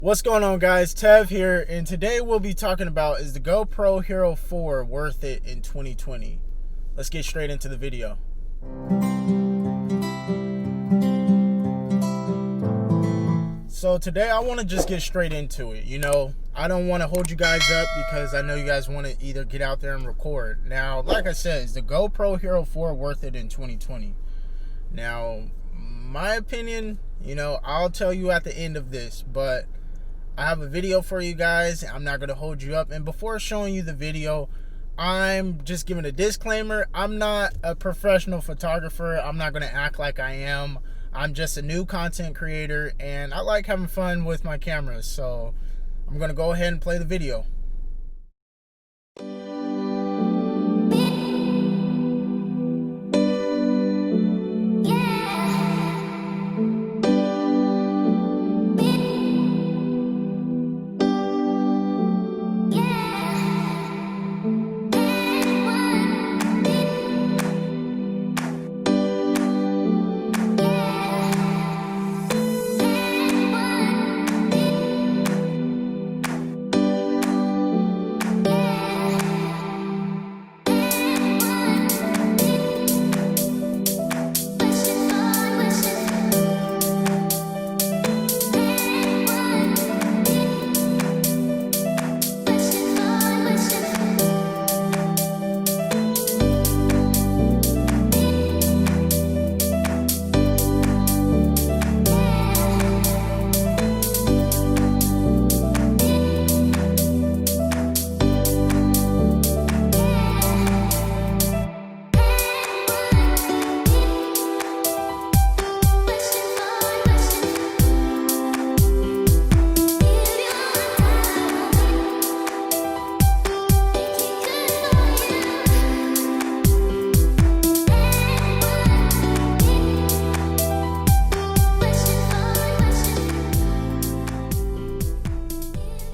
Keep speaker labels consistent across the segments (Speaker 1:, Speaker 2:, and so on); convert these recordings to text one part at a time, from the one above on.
Speaker 1: What's going on, guys? Tev here, and today we'll be talking about, is the GoPro Hero 4 worth it in 2020? Let's get straight into the video. So today I want to just get straight into it. I don't want to hold you guys up because I know you guys want to either get out there and record. Now, like I said, is the GoPro Hero 4 worth it in 2020? Now, my opinion, I'll tell you at the end of this, but I have a video for you guys. I'm not going to hold you up. And before showing you the video, I'm just giving a disclaimer. I'm not a professional photographer. I'm not going to act like I am. I'm just a new content creator, and I like having fun with my cameras. So I'm going to go ahead and play the video.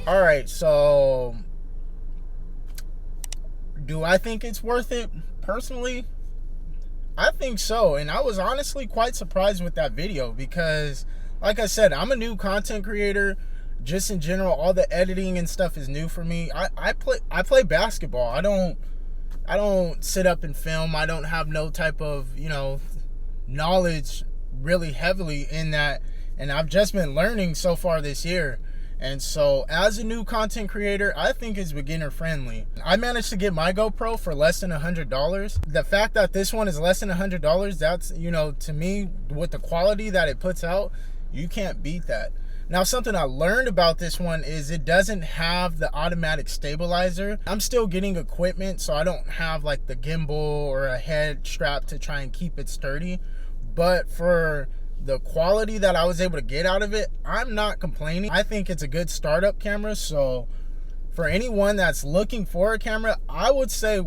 Speaker 1: All right, so do I think it's worth it? Personally, I think so. And I was honestly quite surprised with that video because, like I said, I'm a new content creator. Just in general, all the editing and stuff is new for me. I play basketball. I don't sit up and film. I don't have no type of, knowledge really heavily in that. And I've just been learning so far this year. And so as a new content creator, I think it's beginner friendly. I managed to get my GoPro for less than $100. The fact that this one is less than $100, that's, to me, with the quality that it puts out, you can't beat that. Now, something I learned about this one is it doesn't have the automatic stabilizer. I'm still getting equipment, so I don't have like the gimbal or a head strap to try and keep it sturdy. But for the quality that I was able to get out of it, I'm not complaining. I think it's a good startup camera. So for anyone that's looking for a camera, I would say,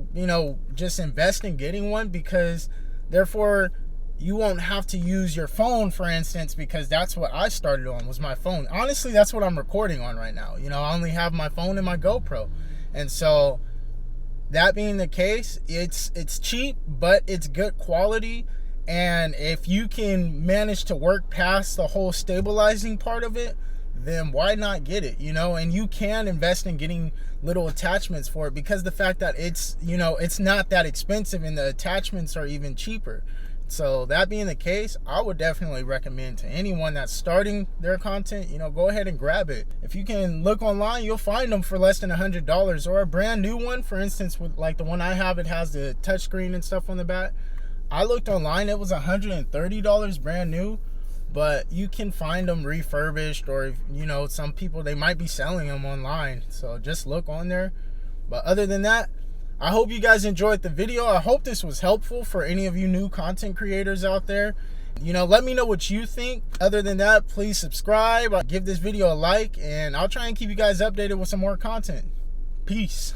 Speaker 1: just invest in getting one, because therefore you won't have to use your phone, for instance, because that's what I started on, was my phone. Honestly, that's what I'm recording on right now. I only have my phone and my GoPro. And so that being the case, it's cheap, but it's good quality. And if you can manage to work past the whole stabilizing part of it, then why not get it, And you can invest in getting little attachments for it, because the fact that it's, it's not that expensive and the attachments are even cheaper. So that being the case, I would definitely recommend to anyone that's starting their content, go ahead and grab it. If you can look online, you'll find them for less than $100, or a brand new one. For instance, with like the one I have, it has the touchscreen and stuff on the back. I looked online, it was $130 brand new, but you can find them refurbished, or, some people, they might be selling them online. So just look on there. But other than that, I hope you guys enjoyed the video. I hope this was helpful for any of you new content creators out there. Let me know what you think. Other than that, please subscribe, give this video a like, and I'll try and keep you guys updated with some more content. Peace.